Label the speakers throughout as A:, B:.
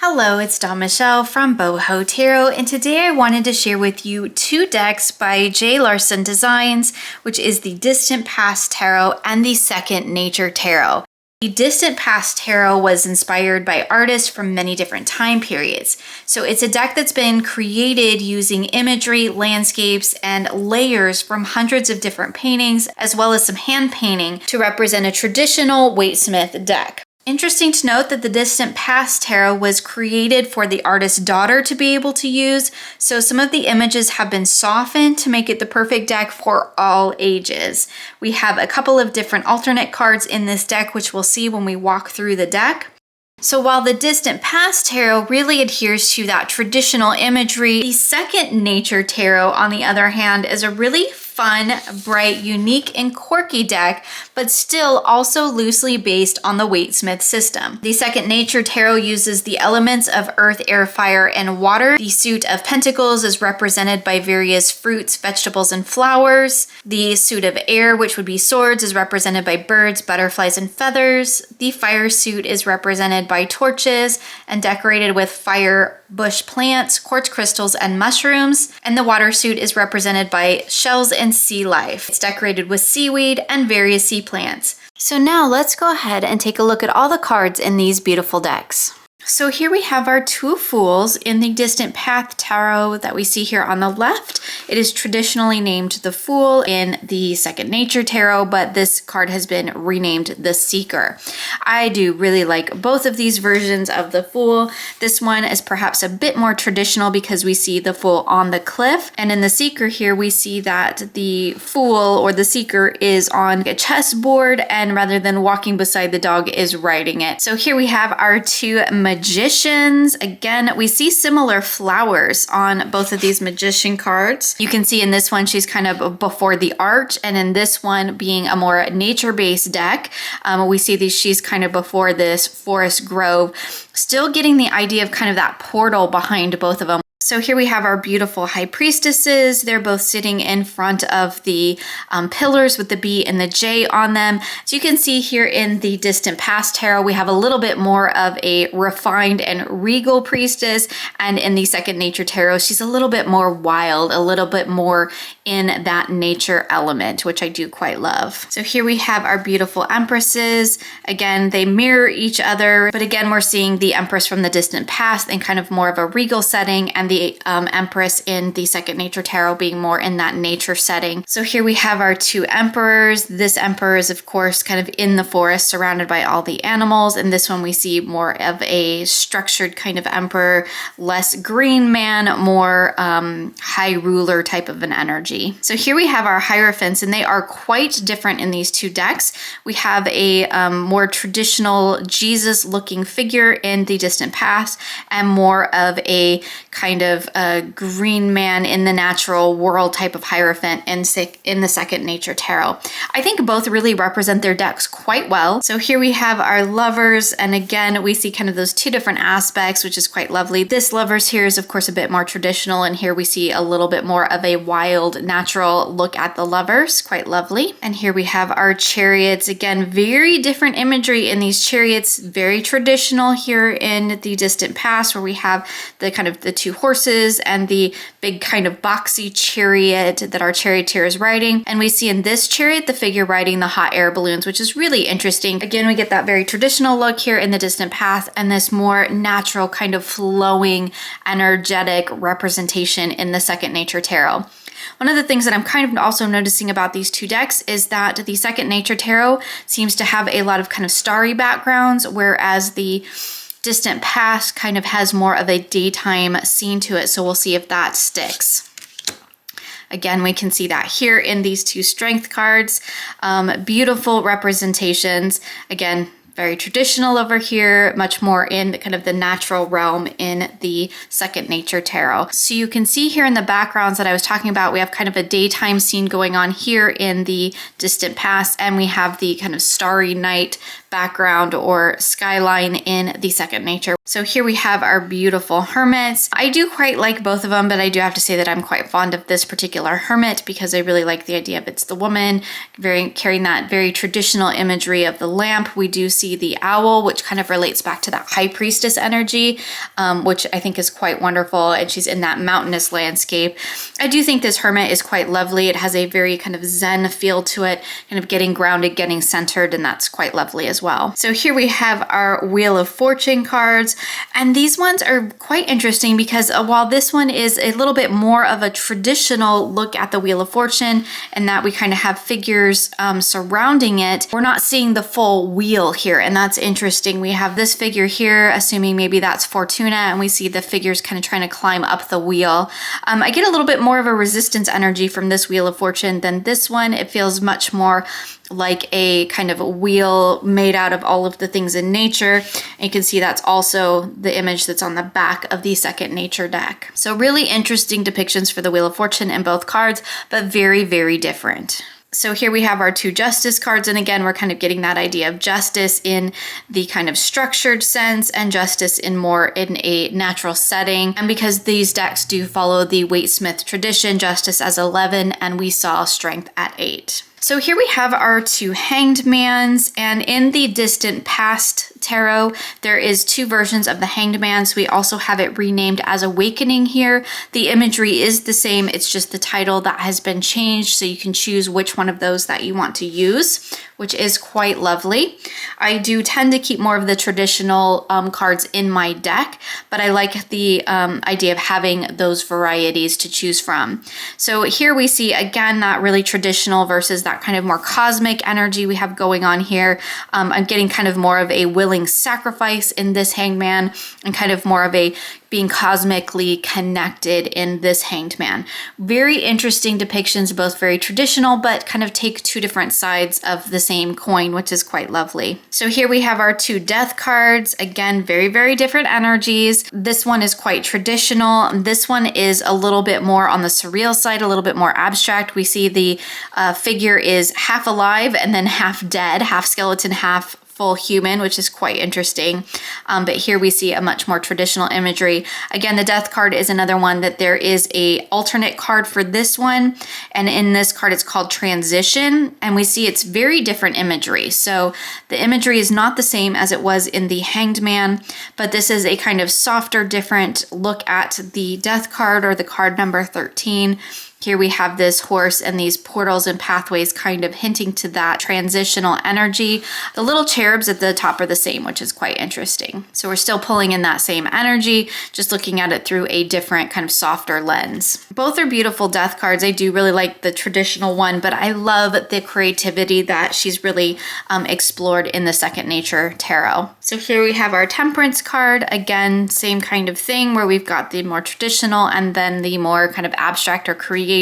A: Hello, it's Dawn Michelle from Boho Tarot, and today I wanted to share with you two decks by Jae Larson Designs, which is the Distant Past Tarot and the Second Nature Tarot. The Distant Past Tarot was inspired by artists from many different time periods. So it's a deck that's been created using imagery, landscapes, and layers from hundreds of different paintings, as well as some hand painting to represent a traditional Waite-Smith deck. Interesting to note that the Distant Past Tarot was created for the artist's daughter to be able to use, so some of the images have been softened to make it the perfect deck for all ages. We have a couple of different alternate cards in this deck, which we'll see when we walk through the deck. So while the Distant Past Tarot really adheres to that traditional imagery, the Second Nature Tarot, on the other hand, is a really fun, bright, unique, and quirky deck, but still also loosely based on the Waite-Smith system. The Second Nature Tarot uses the elements of earth, air, fire, and water. The suit of pentacles is represented by various fruits, vegetables, and flowers. The suit of air, which would be swords, is represented by birds, butterflies, and feathers. The fire suit is represented by torches and decorated with fire bush plants, quartz crystals, and mushrooms. And the water suit is represented by shells and sea life. It's decorated with seaweed and various sea plants. So now let's go ahead and take a look at all the cards in these beautiful decks. So here we have our two Fools in the Distant Past Tarot that we see here on the left. It is traditionally named the Fool in the Second Nature Tarot, but this card has been renamed the Seeker. I do really like both of these versions of the Fool. This one is perhaps a bit more traditional because we see the Fool on the cliff, and in the Seeker here we see that the Fool or the Seeker is on a chessboard, and rather than walking beside the dog is riding it. So here we have our two Magicians. Again, we see similar flowers on both of these Magician cards. You can see in this one she's kind of before the arch, and in this one being a more nature-based deck, we see that she's kind of before this forest grove, still getting the idea of kind of that portal behind both of them. So here we have our beautiful high priestesses. They're both sitting in front of the pillars with the B and the J on them. So you can see here in the Distant Past Tarot, we have a little bit more of a refined and regal priestess. And in the Second Nature Tarot, she's a little bit more wild, a little bit more in that nature element, which I do quite love. So here we have our beautiful empresses. Again, they mirror each other, but again, we're seeing the empress from the distant past in kind of more of a regal setting, and the Empress in the Second Nature Tarot being more in that nature setting. So here we have our two emperors. This emperor is of course kind of in the forest surrounded by all the animals, and this one we see more of a structured kind of emperor, less green man, more high ruler type of an energy. So here we have our Hierophants, and they are quite different in these two decks. We have a more traditional Jesus looking figure in the Distant Past, and more of a kind of a green man in the natural world type of Hierophant in the Second Nature Tarot. I think both really represent their decks quite well. So here we have our Lovers, and again we see kind of those two different aspects, which is quite lovely. This Lovers here is of course a bit more traditional, and here we see a little bit more of a wild natural look at the Lovers, quite lovely. And here we have our Chariots. Again, very different imagery in these chariots, very traditional here in the Distant Past, where we have the kind of the two horses and the big kind of boxy chariot that our charioteer is riding. And we see in this chariot the figure riding the hot air balloons, which is really interesting. Again, we get that very traditional look here in the Distant Past, and this more natural kind of flowing, energetic representation in the Second Nature Tarot. One of the things that I'm kind of also noticing about these two decks is that the Second Nature Tarot seems to have a lot of kind of starry backgrounds, whereas the Distant Past kind of has more of a daytime scene to it. So we'll see if that sticks. Again, we can see that here in these two Strength cards. Beautiful representations. Again, very traditional over here, much more in kind of the natural realm in the Second Nature Tarot. So you can see here in the backgrounds that I was talking about, we have kind of a daytime scene going on here in the Distant Past, and we have the kind of starry night background or skyline in the second nature. So here we have our beautiful hermits. I do quite like both of them, but I do have to say that I'm quite fond of this particular hermit because I really like the idea of it's the woman, carrying that very traditional imagery of the lamp. We do see the owl, which kind of relates back to that high priestess energy, which I think is quite wonderful. And she's in that mountainous landscape. I do think this hermit is quite lovely. It has a very kind of zen feel to it, kind of getting grounded, getting centered, and that's quite lovely as well. So here we have our Wheel of Fortune cards, and these ones are quite interesting because while this one is a little bit more of a traditional look at the Wheel of Fortune and that we kind of have figures surrounding it, we're not seeing the full wheel here, and that's interesting. We have this figure here, assuming maybe that's Fortuna, and we see the figures kind of trying to climb up the wheel. I get a little bit more of a resistance energy from this Wheel of Fortune than this one. It feels much more like a kind of a wheel made out of all of the things in nature. And you can see that's also the image that's on the back of the second nature deck. So really interesting depictions for the Wheel of Fortune in both cards, but very, very different. So here we have our two justice cards, and again, we're kind of getting that idea of justice in the kind of structured sense and justice in more in a natural setting. And because these decks do follow the Waite-Smith tradition, justice as 11, and we saw strength at 8. So here we have our two hanged mans, and in the distant past tarot, there is two versions of the hanged man. So we also have it renamed as Awakening here. The imagery is the same, it's just the title that has been changed, so you can choose which one of those that you want to use, which is quite lovely. I do tend to keep more of the traditional cards in my deck, but I like the idea of having those varieties to choose from. So here we see, again, that really traditional versus that kind of more cosmic energy we have going on here. I'm getting kind of more of a willing sacrifice in this hangman and kind of more of a being cosmically connected in this hanged man. Very interesting depictions, both very traditional, but kind of take two different sides of the same coin, which is quite lovely. So here we have our two death cards. Again, very, very different energies. This one is quite traditional. This one is a little bit more on the surreal side, a little bit more abstract. We see the figure is half alive and then half dead, half skeleton, half full human, which is quite interesting. But here we see a much more traditional imagery. Again, the death card is another one that there is a alternate card for this one. And in this card, it's called Transition. And we see it's very different imagery. So the imagery is not the same as it was in the Hanged Man, but this is a kind of softer, different look at the death card, or the card number 13. Here we have this horse and these portals and pathways kind of hinting to that transitional energy. The little cherubs at the top are the same, which is quite interesting. So we're still pulling in that same energy, just looking at it through a different kind of softer lens. Both are beautiful death cards. I do really like the traditional one, but I love the creativity that she's really explored in the Second Nature Tarot. So here we have our Temperance card. Again, same kind of thing where we've got the more traditional and then the more kind of abstract or creative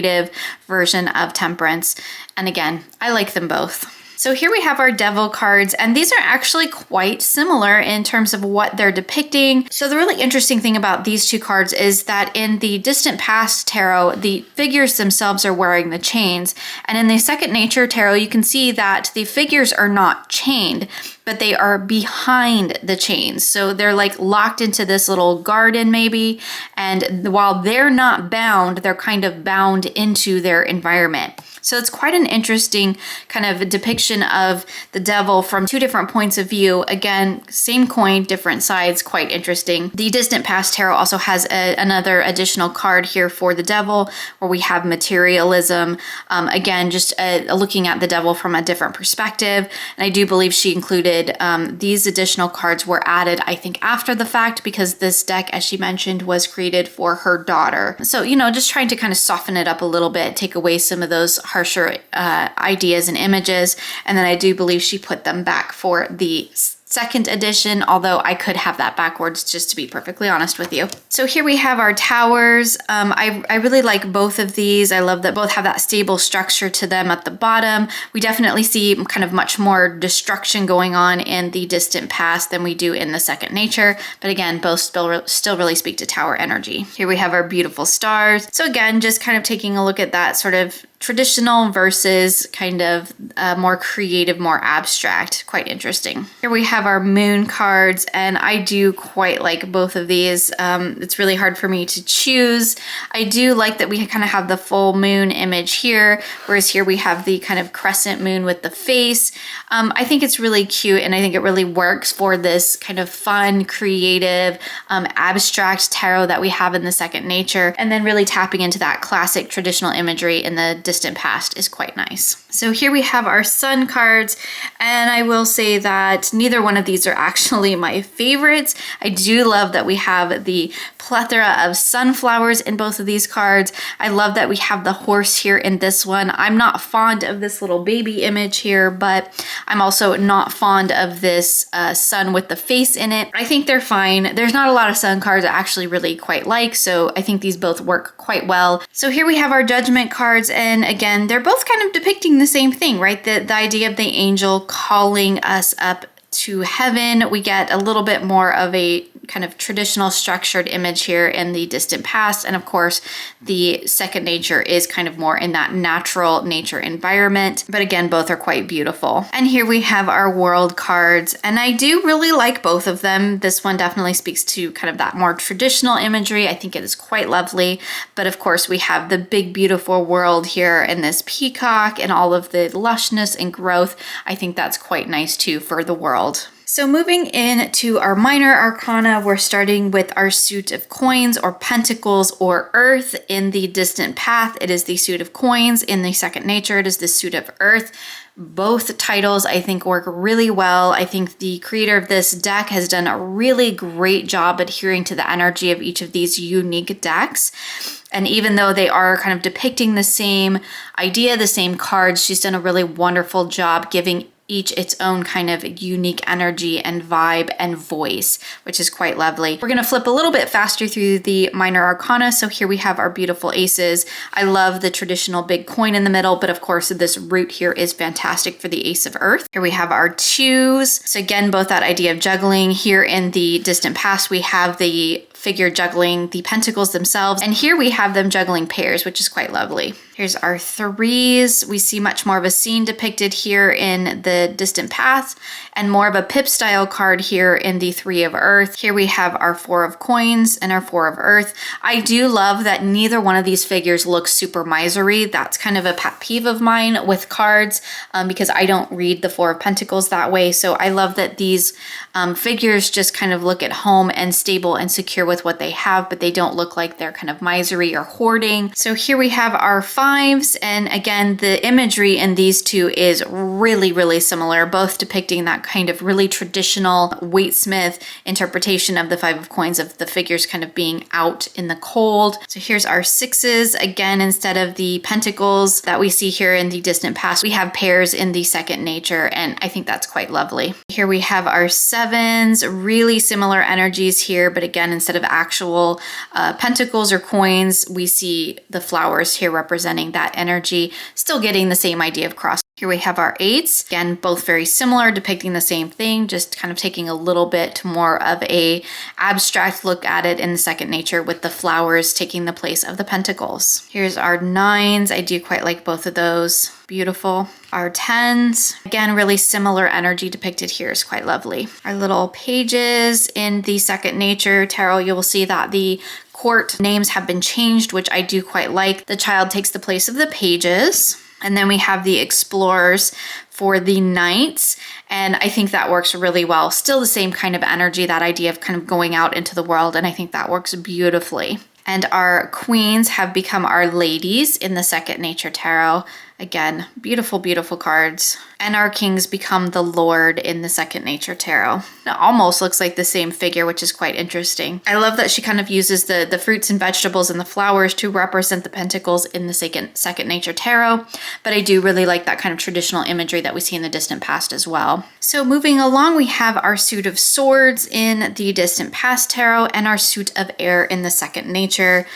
A: version of Temperance. And again, I like them both. So here we have our Devil cards, and these are actually quite similar in terms of what they're depicting. So the really interesting thing about these two cards is that in the Distant Past Tarot, the figures themselves are wearing the chains. And in the Second Nature Tarot, you can see that the figures are not chained, but they are behind the chains. So they're like locked into this little garden maybe. And while they're not bound, they're kind of bound into their environment. So it's quite an interesting kind of depiction of the devil from two different points of view. Again, same coin, different sides, quite interesting. The Distant Past Tarot also has another additional card here for the devil, where we have materialism. Again, just looking at the devil from a different perspective. And I do believe she included these additional cards were added, I think, after the fact, because this deck, as she mentioned, was created for her daughter. So, you know, just trying to kind of soften it up a little bit, take away some of those harsher ideas and images. And then I do believe she put them back for the second edition, although I could have that backwards just to be perfectly honest with you. So here we have our towers. I really like both of these. I love that both have that stable structure to them at the bottom. We definitely see kind of much more destruction going on in the distant past than we do in the second nature. But again, both still really speak to tower energy. Here we have our beautiful stars. So again, just kind of taking a look at that sort of traditional versus kind of more creative, more abstract. Quite interesting. Here we have our moon cards, and I do quite like both of these. It's really hard for me to choose. I do like that we kind of have the full moon image here, whereas here we have the kind of crescent moon with the face. I think it's really cute, and I think it really works for this kind of fun, creative, abstract tarot that we have in the second nature, and then really tapping into that classic traditional imagery in the distant past is quite nice. So here we have our sun cards, and I will say that neither one of these are actually my favorites. I do love that we have the plethora of sunflowers in both of these cards. I love that we have the horse here in this one. I'm not fond of this little baby image here, but I'm also not fond of this sun with the face in it. I think they're fine. There's not a lot of sun cards I actually really quite like, so I think these both work quite well. So here we have our judgment cards, and again, they're both kind of depicting the same thing, right? The idea of the angel calling us up to heaven. We get a little bit more of a kind of traditional structured image here in the distant past. And of course, the second nature is kind of more in that natural nature environment. But again, both are quite beautiful. And here we have our world cards. And I do really like both of them. This one definitely speaks to kind of that more traditional imagery. I think it is quite lovely. But of course, we have the big, beautiful world here in this peacock and all of the lushness and growth. I think that's quite nice too for the world. So moving into our minor arcana, we're starting with our suit of coins or pentacles or earth. In the distant path, it is the suit of coins. In the second nature, it is the suit of earth. Both titles, I think, work really well. I think the creator of this deck has done a really great job adhering to the energy of each of these unique decks. And even though they are kind of depicting the same idea, the same cards, she's done a really wonderful job giving each its own kind of unique energy and vibe and voice, which is quite lovely. We're going to flip a little bit faster through the minor arcana. So here we have our beautiful aces. I love the traditional big coin in the middle, but of course this root here is fantastic for the ace of earth. Here we have our twos. So again, both that idea of juggling. Here in the distant past, we have the figure juggling the pentacles themselves. And here we have them juggling pairs, which is quite lovely. Here's our threes. We see much more of a scene depicted here in the distant past and more of a pip style card here in the three of earth. Here we have our four of coins and our four of earth. I do love that neither one of these figures looks super misery. That's kind of a pet peeve of mine with cards because I don't read the four of pentacles that way. So I love that these figures just kind of look at home and stable and secure with what they have, but they don't look like they're kind of misery or hoarding. So here we have our fives, and again, the imagery in these two is really, really similar, both depicting that kind of really traditional Waite-Smith interpretation of the five of coins, of the figures kind of being out in the cold. So here's our sixes. Again, instead of the pentacles that we see here in the distant past, we have pairs in the second nature, and I think that's quite lovely. Here we have our sevens, really similar energies here, but again, instead of actual pentacles or coins, we see the flowers here representing that energy, still getting the same idea of cross. Here we have our eights, again, both very similar, depicting the same thing, just kind of taking a little bit more of a abstract look at it in the second nature, with the flowers taking the place of the pentacles. Here's our nines. I do quite like both of those. Beautiful. Our tens, again, really similar energy depicted here is quite lovely. Our little pages in the second nature tarot, you will see that the court names have been changed, which I do quite like. The child takes the place of the pages. And then we have the explorers for the knights. And I think that works really well. Still the same kind of energy, that idea of kind of going out into the world. And I think that works beautifully. And our queens have become our ladies in the second nature tarot. Again, beautiful, beautiful cards. And our kings become the Lord in the Second Nature Tarot. It almost looks like the same figure, which is quite interesting. I love that she kind of uses the fruits and vegetables and the flowers to represent the pentacles in the Second Nature Tarot, but I do really like that kind of traditional imagery that we see in the distant past as well. So moving along, we have our suit of swords in the distant past tarot and our suit of air in the Second Nature.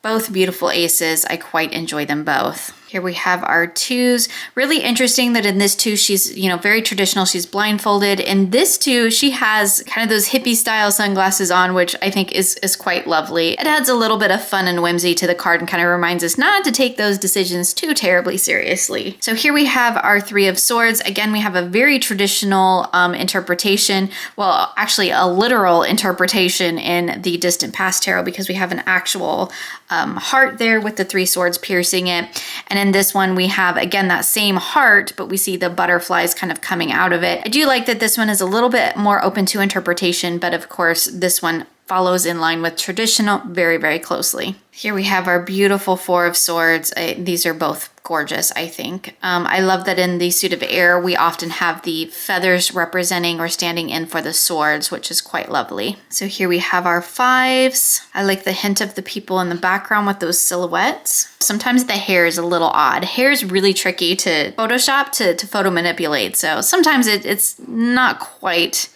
A: Both beautiful aces. I quite enjoy them both. Here we have our twos. Really interesting that in this two, she's, very traditional. She's blindfolded. In this two, she has kind of those hippie style sunglasses on, which I think is quite lovely. It adds a little bit of fun and whimsy to the card and kind of reminds us not to take those decisions too terribly seriously. So here we have our three of swords. Again, we have a very traditional interpretation. Well, actually a literal interpretation in the distant past tarot, because we have an actual heart there with the three swords piercing it. And in this one, we have, again, that same heart, but we see the butterflies kind of coming out of it. I do like that this one is a little bit more open to interpretation, but of course, this one follows in line with traditional very, very closely. Here we have our beautiful four of swords. These are both gorgeous, I think. I love that in the suit of air, we often have the feathers representing or standing in for the swords, which is quite lovely. So here we have our fives. I like the hint of the people in the background with those silhouettes. Sometimes the hair is a little odd. Hair is really tricky to Photoshop, to photo manipulate. So sometimes it's not quite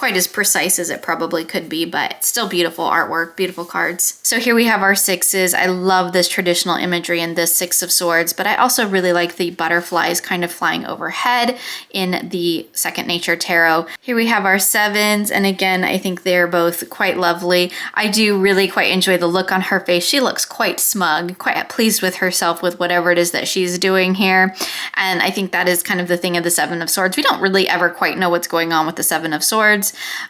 A: as precise as it probably could be, but still beautiful artwork, beautiful cards. So here we have our sixes. I love this traditional imagery in this Six of Swords, but I also really like the butterflies kind of flying overhead in the Second Nature Tarot. Here we have our sevens, and again, I think they're both quite lovely. I do really quite enjoy the look on her face. She looks quite smug, quite pleased with herself with whatever it is that she's doing here. And I think that is kind of the thing of the Seven of Swords. We don't really ever quite know what's going on with the Seven of Swords.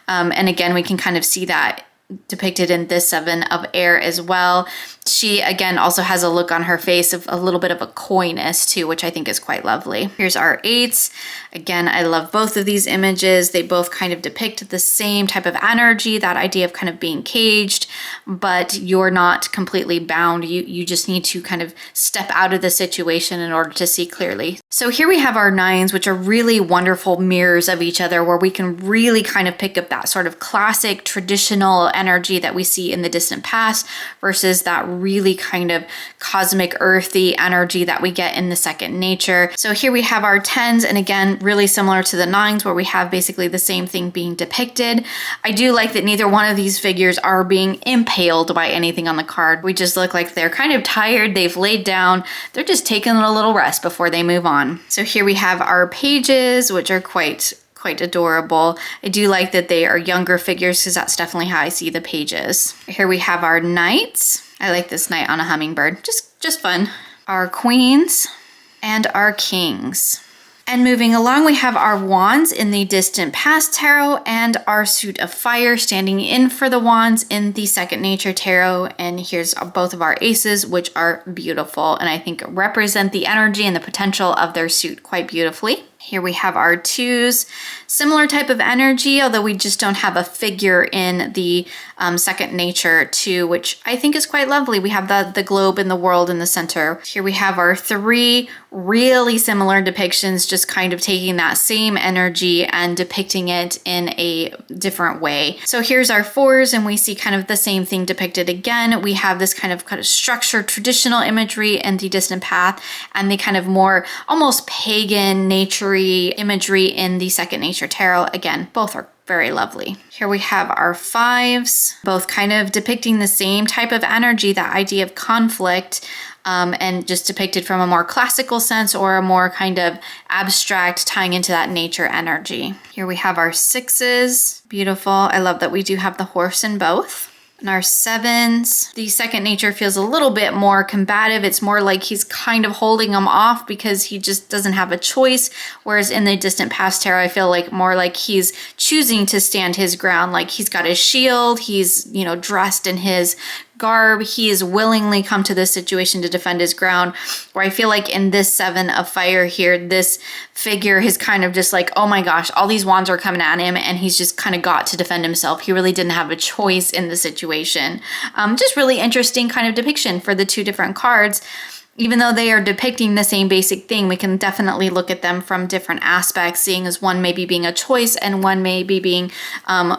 A: And again, we can kind of see that depicted in this Seven of Air as well. She, again, also has a look on her face of a little bit of a coyness too, which I think is quite lovely. Here's our eights. Again, I love both of these images. They both kind of depict the same type of energy, that idea of kind of being caged, but you're not completely bound. You just need to kind of step out of the situation in order to see clearly. So here we have our nines, which are really wonderful mirrors of each other, where we can really kind of pick up that sort of classic traditional energy that we see in the distant past versus that really kind of cosmic earthy energy that we get in the Second Nature. So here we have our tens, and again, really similar to the nines, where we have basically the same thing being depicted. I do like that neither one of these figures are being impaled by anything on the card. We just look like they're kind of tired, they've laid down, they're just taking a little rest before they move on. So here we have our pages, which are quite adorable. I do like that they are younger figures, because that's definitely how I see the pages. Here we have our knights. I like this knight on a hummingbird, just fun. Our queens and our kings. And moving along, we have our wands in the distant past tarot and our suit of fire standing in for the wands in the Second Nature Tarot. And here's both of our aces, which are beautiful and I think represent the energy and the potential of their suit quite beautifully. Here we have our twos, similar type of energy, although we just don't have a figure in the Second Nature 2, which I think is quite lovely. We have the globe and the world in the center. Here we have our three really similar depictions, just kind of taking that same energy and depicting it in a different way. So here's our fours, and we see kind of the same thing depicted again. We have this kind of structured traditional imagery in the distant path, and the kind of more almost pagan nature imagery in the Second Nature Tarot. Again, both are very lovely. Here we have our fives, both kind of depicting the same type of energy, that idea of conflict, and just depicted from a more classical sense or a more kind of abstract, tying into that nature energy. Here we have our sixes, beautiful. I love that we do have the horse in both. And our sevens, the Second Nature feels a little bit more combative. It's more like he's kind of holding them off because he just doesn't have a choice. Whereas in the distant past tarot, I feel like more like he's choosing to stand his ground. Like he's got his shield, he's, dressed in his garb, he has willingly come to this situation to defend his ground. Where I feel like in this Seven of Fire here, this figure is kind of just like, oh my gosh, all these wands are coming at him and he's just kind of got to defend himself. He really didn't have a choice in the situation. Just really interesting kind of depiction for the two different cards. even though they are depicting the same basic thing, we can definitely look at them from different aspects, seeing as one maybe being a choice and one maybe being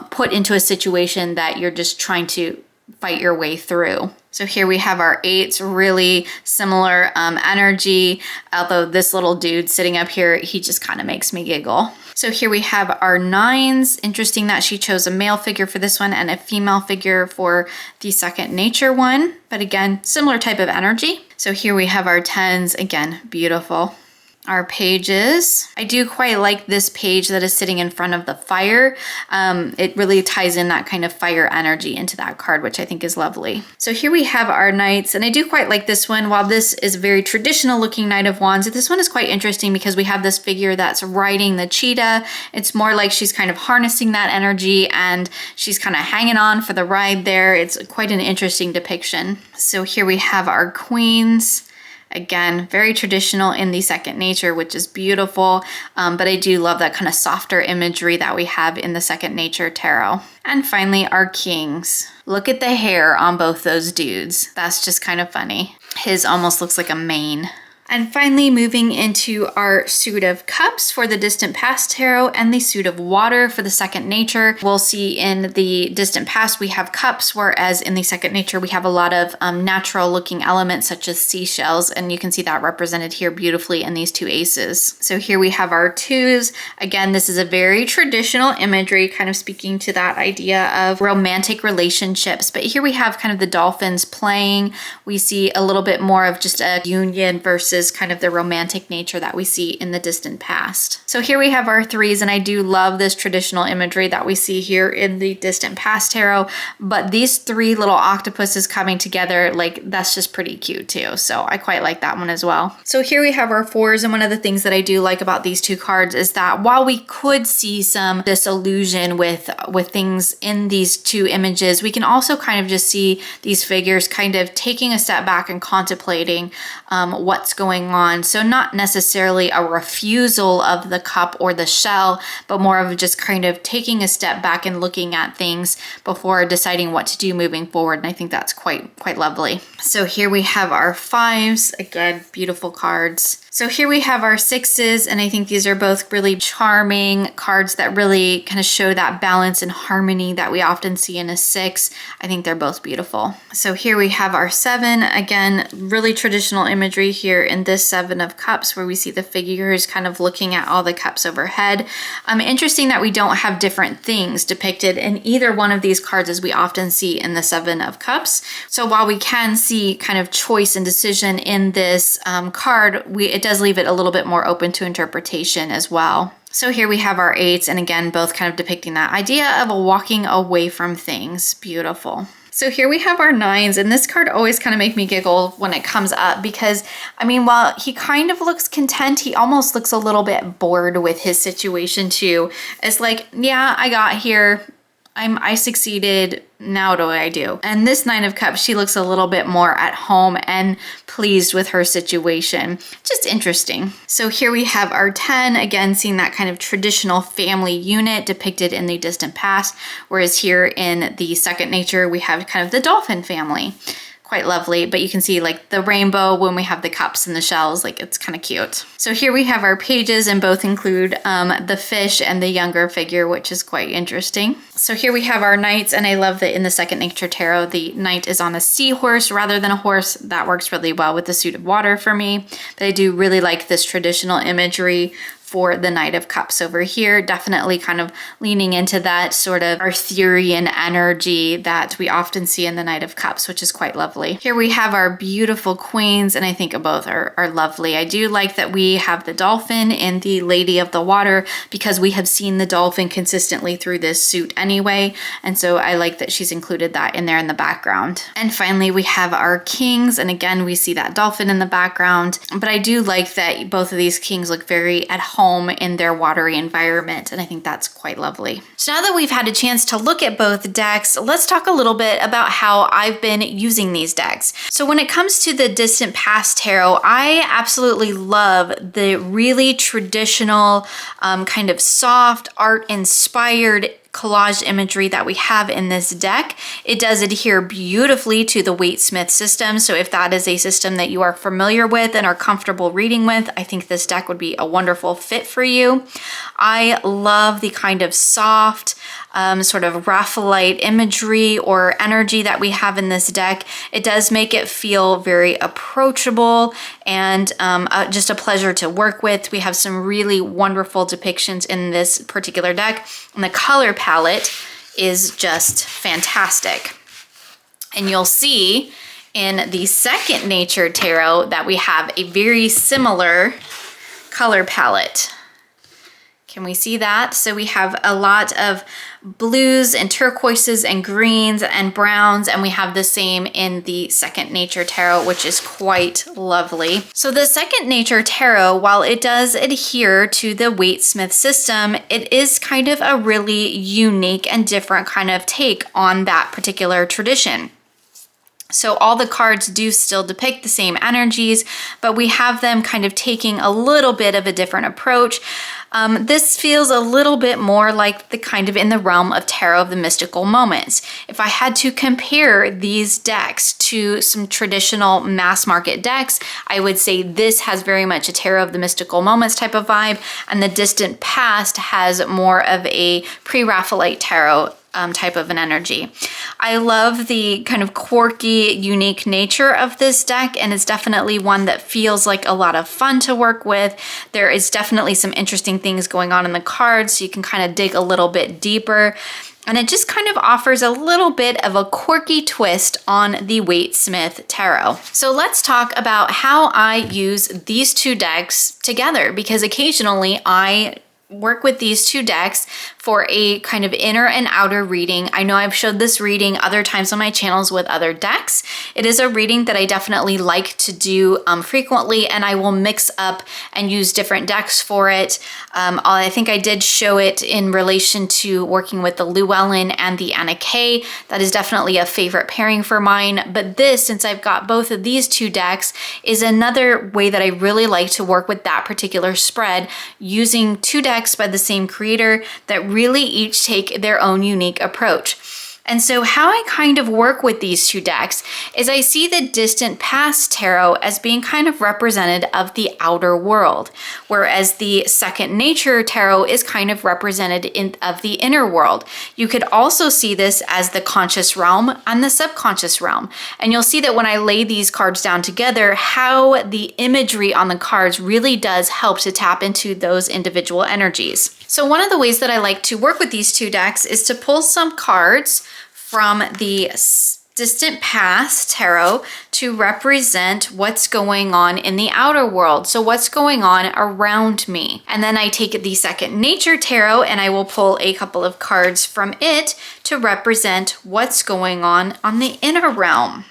A: put into a situation that you're just trying to fight your way through. So here we have our 8s, really similar energy, although this little dude sitting up here, he just kind of makes me giggle. So here we have our 9s. Interesting that she chose a male figure for this one and a female figure for the second nature one. But again, similar type of energy. So here we have our 10s. Again, beautiful. Our pages. I do quite like this page that is sitting in front of the fire. It really ties in that kind of fire energy into that card, which I think is lovely. So here we have our knights, and I do quite like this one. While this is a very traditional looking Knight of Wands, this one is quite interesting because we have this figure that's riding the cheetah. It's more like she's kind of harnessing that energy and she's kind of hanging on for the ride there. It's quite an interesting depiction. So here we have our queens. Again, very traditional in the second nature, which is beautiful, but I do love that kind of softer imagery that we have in the second nature tarot. And finally, our kings. Look at the hair on both those dudes. That's just kind of funny. His almost looks like a mane. And finally, moving into our suit of cups for the distant past tarot and the suit of water for the second nature. We'll see in the distant past we have cups, whereas in the second nature we have a lot of natural looking elements such as seashells, and you can see that represented here beautifully in these 2 aces. So here we have our 2s. Again, this is a very traditional imagery, kind of speaking to that idea of romantic relationships. But here we have kind of the dolphins playing. We see a little bit more of just a union versus kind of the romantic nature that we see in the distant past. So here we have our 3s, and I do love this traditional imagery that we see here in the distant past tarot, but these 3 little octopuses coming together, like that's just pretty cute too. So I quite like that one as well. So here we have our 4s, and one of the things that I do like about these 2 cards is that while we could see some disillusion with things in these 2 images, we can also kind of just see these figures kind of taking a step back and contemplating what's going on. So not necessarily a refusal of the cup or the shell, but more of just kind of taking a step back and looking at things before deciding what to do moving forward. And I think that's quite lovely. So here we have our 5s, again, beautiful cards. So here we have our 6s, and I think these are both really charming cards that really kind of show that balance and harmony that we often see in a 6. I think they're both beautiful. So here we have our 7, again, really traditional imagery here in this 7 of cups where we see the figures kind of looking at all the cups overhead. Interesting that we don't have different things depicted in either one of these cards as we often see in the 7 of cups. So while we can see kind of choice and decision in this card, it does leave it a little bit more open to interpretation as well. So here we have our 8s, and again, both kind of depicting that idea of walking away from things. Beautiful. So here we have our 9s, and this card always kind of make me giggle when it comes up because, I mean, while he kind of looks content, he almost looks a little bit bored with his situation too. It's like, yeah, I got here. I succeeded. Now what do I do? And this 9 of Cups, she looks a little bit more at home and pleased with her situation. Just interesting. So here we have our 10, again, seeing that kind of traditional family unit depicted in the distant past, whereas here in the second nature, we have kind of the dolphin family. Quite lovely, but you can see like the rainbow when we have the cups and the shells, like it's kind of cute. So here we have our pages, and both include the fish and the younger figure, which is quite interesting. So here we have our knights, and I love that in the second nature tarot, the knight is on a seahorse rather than a horse. That works really well with the suit of water for me, but I do really like this traditional imagery for the Knight of Cups over here. Definitely kind of leaning into that sort of Arthurian energy that we often see in the Knight of Cups, which is quite lovely. Here we have our beautiful queens, and I think both are lovely. I do like that we have the dolphin and the Lady of the Water because we have seen the dolphin consistently through this suit anyway, and so I like that she's included that in there in the background. And finally, we have our kings, and again, we see that dolphin in the background, but I do like that both of these kings look very at home in their watery environment, and I think that's quite lovely. So now that we've had a chance to look at both decks, let's talk a little bit about how I've been using these decks. So when it comes to the Distant Past Tarot, I absolutely love the really traditional kind of soft art inspired collage imagery that we have in this deck. It does adhere beautifully to the Waite-Smith system. So if that is a system that you are familiar with and are comfortable reading with, I think this deck would be a wonderful fit for you. I love the kind of soft, sort of Raphaelite imagery or energy that we have in this deck. It does make it feel very approachable and just a pleasure to work with. We have some really wonderful depictions in this particular deck, and the color palette is just fantastic. And you'll see in the second Nature Tarot that we have a very similar color palette. Can we see that? So we have a lot of blues and turquoises and greens and browns, and we have the same in the second Nature Tarot, which is quite lovely. So the second Nature Tarot, while it does adhere to the Waite-Smith system, it is kind of a really unique and different kind of take on that particular tradition. So all the cards do still depict the same energies, but we have them kind of taking a little bit of a different approach. This feels a little bit more like the kind of in the realm of Tarot of the Mystical Moments. If I had to compare these decks to some traditional mass market decks, I would say this has very much a Tarot of the Mystical Moments type of vibe, and the Distant Past has more of a pre-Raphaelite Tarot type of an energy. I love the kind of quirky, unique nature of this deck, and it's definitely one that feels like a lot of fun to work with. There is definitely some interesting things going on in the cards, so you can kind of dig a little bit deeper. And it just kind of offers a little bit of a quirky twist on the Waite-Smith Tarot. So let's talk about how I use these two decks together, because occasionally I work with these two decks for a kind of inner and outer reading. I know I've showed this reading other times on my channels with other decks. It is a reading that I definitely like to do frequently, and I will mix up and use different decks for it. I think I did show it in relation to working with the Llewellyn and the Anna Kay. That is definitely a favorite pairing for mine. But this, since I've got both of these two decks, is another way that I really like to work with that particular spread, using two decks by the same creator that really each take their own unique approach. And so how I kind of work with these two decks is I see the Distant Past Tarot as being kind of representative of the outer world, whereas the Second Nature Tarot is kind of representative of the inner world. You could also see this as the conscious realm and the subconscious realm. And you'll see that when I lay these cards down together, how the imagery on the cards really does help to tap into those individual energies. So one of the ways that I like to work with these two decks is to pull some cards from the Distant Past Tarot to represent what's going on in the outer world. So what's going on around me. And then I take the Second Nature Tarot and I will pull a couple of cards from it to represent what's going on the inner realm.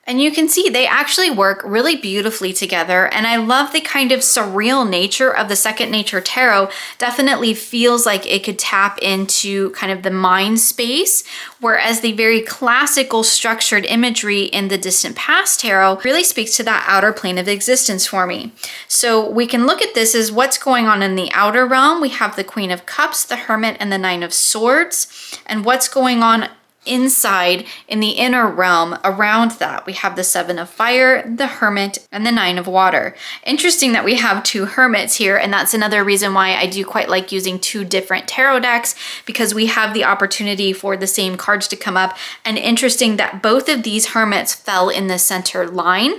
A: And you can see they actually work really beautifully together. And I love the kind of surreal nature of the Second Nature Tarot. Definitely feels like it could tap into kind of the mind space, whereas the very classical structured imagery in the Distant Past Tarot really speaks to that outer plane of existence for me. So we can look at this as what's going on in the outer realm. We have the Queen of Cups, the Hermit, and the Nine of Swords. And what's going on inside in the inner realm around that, we have the Seven of Fire, the Hermit, and the Nine of Water. Interesting that we have two hermits here, and that's another reason why I do quite like using two different tarot decks, because we have the opportunity for the same cards to come up. And interesting that both of these hermits fell in the center line.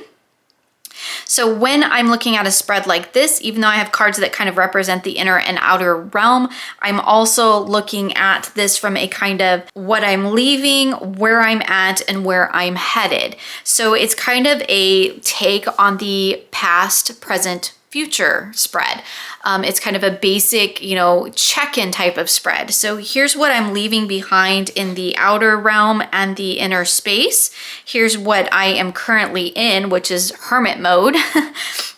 A: So when I'm looking at a spread like this, even though I have cards that kind of represent the inner and outer realm, I'm also looking at this from a kind of what I'm leaving, where I'm at, and where I'm headed. So it's kind of a take on the past, present, future spread. It's kind of a basic, check-in type of spread. So here's what I'm leaving behind in the outer realm and the inner space. Here's what I am currently in, which is hermit mode.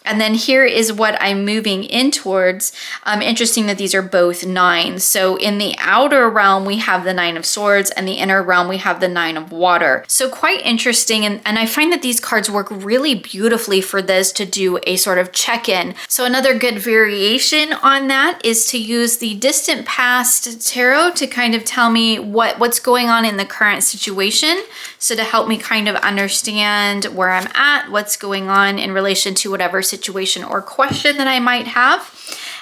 A: And then here is what I'm moving in towards. Interesting that these are both 9. So in the outer realm, we have the 9 of Swords, and the inner realm, we have the 9 of Water. So quite interesting. And I find that these cards work really beautifully for this to do a sort of check-in. So another good variation on that is to use the Distant Past Tarot to kind of tell me what's going on in the current situation. So to help me kind of understand where I'm at, what's going on in relation to whatever situation or question that I might have.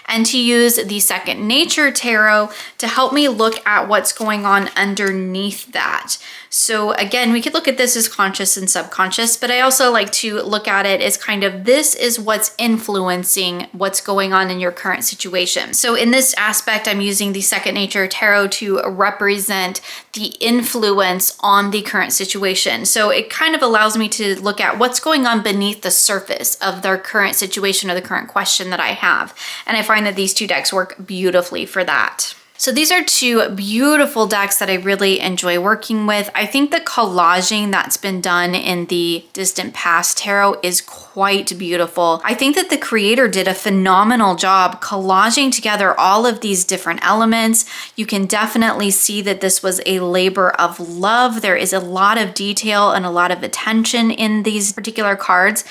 A: And to use the Second Nature Tarot to help me look at what's going on underneath that. So again, we could look at this as conscious and subconscious, but I also like to look at it as kind of this is what's influencing what's going on in your current situation. So in this aspect, I'm using the Second Nature Tarot to represent the influence on the current situation. So it kind of allows me to look at what's going on beneath the surface of their current situation or the current question that I have. And I find that these two decks work beautifully for that. So these are two beautiful decks that I really enjoy working with. I think the collaging that's been done in the Distant Past Tarot is quite beautiful. I think that the creator did a phenomenal job collaging together all of these different elements. You can definitely see that this was a labor of love. There is a lot of detail and a lot of attention in these particular cards.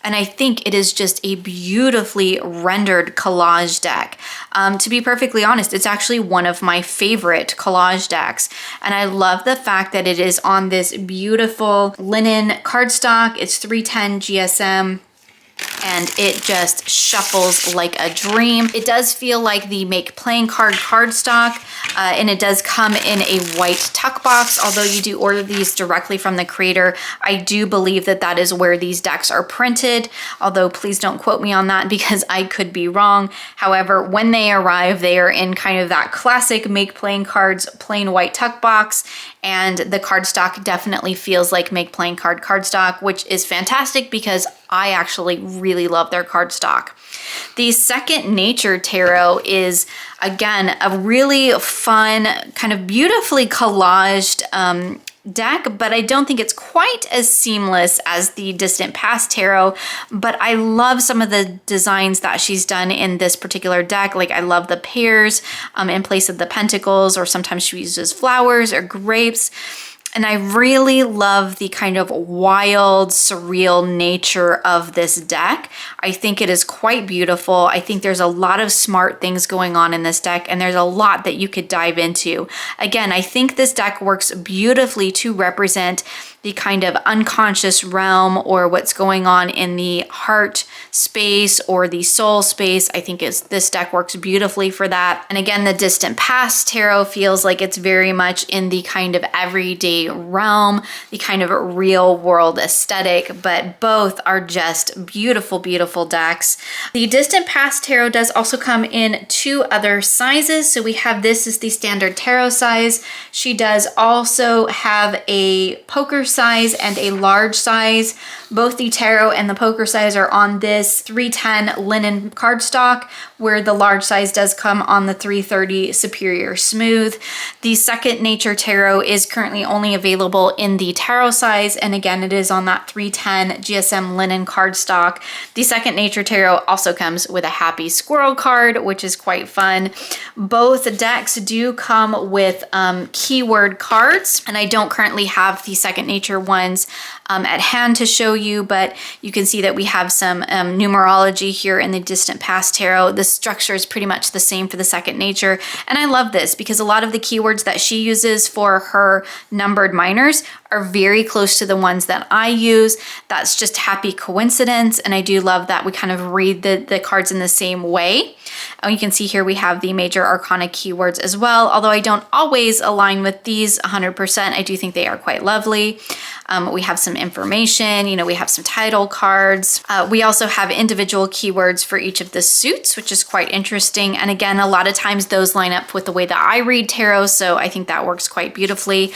A: And I think it is just a beautifully rendered collage deck. To be perfectly honest, it's actually one of my favorite collage decks. And I love the fact that it is on this beautiful linen cardstock. It's 310 GSM. And it just shuffles like a dream. It does feel like the Make Playing Card cardstock, and it does come in a white tuck box. Although you do order these directly from the creator, I do believe that that is where these decks are printed. Although please don't quote me on that because I could be wrong. However, when they arrive, they are in kind of that classic Make Playing Cards plain white tuck box. And the cardstock definitely feels like Make Playing Card cardstock, which is fantastic because I actually really love their cardstock. The Second Nature Tarot is, again, a really fun, kind of beautifully collaged deck, but I don't think it's quite as seamless as the Distant Past Tarot, but I love some of the designs that she's done in this particular deck. Like I love the pears in place of the pentacles, or sometimes she uses flowers or grapes. And I really love the kind of wild, surreal nature of this deck. I think it is quite beautiful. I think there's a lot of smart things going on in this deck, and there's a lot that you could dive into. Again, I think this deck works beautifully to represent the kind of unconscious realm, or what's going on in the heart space or the soul space. I think this deck works beautifully for that. And again, the Distant Past Tarot feels like it's very much in the kind of everyday realm, the kind of real world aesthetic, but both are just beautiful, beautiful decks. The Distant Past Tarot does also come in 2 other sizes. So we have this is the standard tarot size. She does also have a poker size and a large size. Both the tarot and the poker size are on this 310 linen cardstock, where the large size does come on the 330 Superior Smooth. The Second Nature Tarot is currently only available in the tarot size, and again, it is on that 310 GSM linen cardstock. The Second Nature Tarot also comes with a Happy Squirrel card, which is quite fun. Both decks do come with keyword cards, and I don't currently have the Second Nature ones at hand to show you, but you can see that we have some numerology here in the Distant Past Tarot. The structure is pretty much the same for the Second Nature, and I love this because a lot of the keywords that she uses for her numbered minors are very close to the ones that I use. That's just happy coincidence, and I do love that we kind of read the cards in the same way. You can see here we have the major arcana keywords as well, although I don't always align with these 100%. I do think they are quite lovely. We have some information, we have some title cards. We also have individual keywords for each of the suits, which is quite interesting. And again, a lot of times those line up with the way that I read tarot, so I think that works quite beautifully.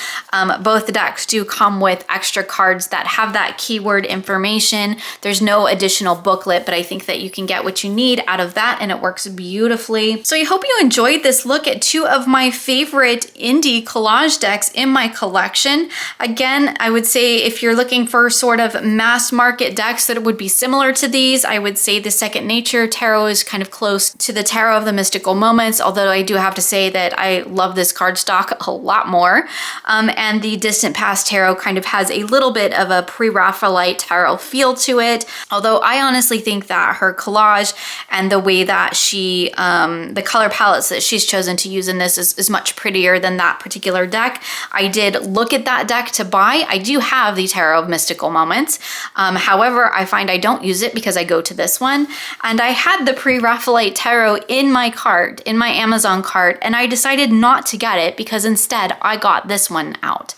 A: Both the decks do come with extra cards that have that keyword information. There's no additional booklet, but I think that you can get what you need out of that, and it works beautifully. So I hope you enjoyed this look at 2 of my favorite indie collage decks in my collection. Again, I would say say if you're looking for sort of mass market decks that would be similar to these, I would say the Second Nature Tarot is kind of close to the Tarot of the Mystical Moments, although I do have to say that I love this cardstock a lot more. And the Distant Past Tarot kind of has a little bit of a pre-Raphaelite tarot feel to it, although I honestly think that her collage and the way that she, the color palettes that she's chosen to use in this is much prettier than that particular deck. I did look at that deck to buy. I do have the Tarot of Mystical Moments. However, I find I don't use it because I go to this one. And I had the pre-Raphaelite Tarot in my cart, in my Amazon cart, and I decided not to get it because instead I got this one out.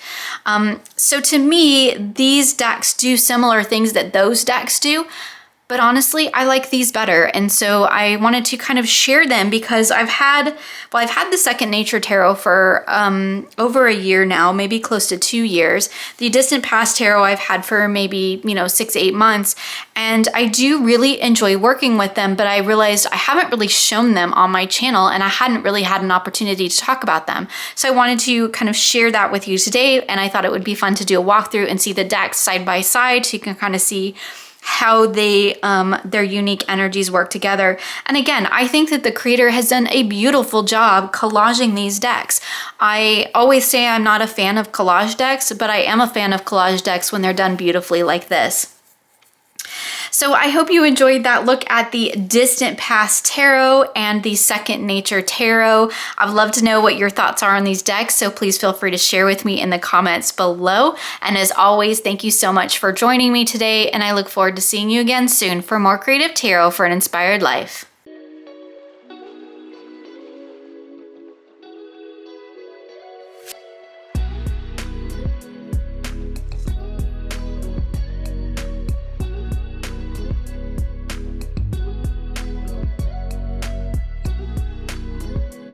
A: So to me, these decks do similar things that those decks do, but honestly, I like these better. And so I wanted to kind of share them because I've had the Second Nature Tarot for over a year now, maybe close to 2 years. The Distant Past Tarot I've had for maybe, 6 to 8 months. And I do really enjoy working with them, but I realized I haven't really shown them on my channel and I hadn't really had an opportunity to talk about them. So I wanted to kind of share that with you today. And I thought it would be fun to do a walkthrough and see the decks side by side so you can kind of see how they their unique energies work together. And again, I think that the creator has done a beautiful job collaging these decks. I always say I'm not a fan of collage decks, but I am a fan of collage decks when they're done beautifully like this. So I hope you enjoyed that look at the Distant Past Tarot and the Second Nature Tarot. I'd love to know what your thoughts are on these decks, so please feel free to share with me in the comments below. And as always, thank you so much for joining me today, and I look forward to seeing you again soon for more creative tarot for an inspired life.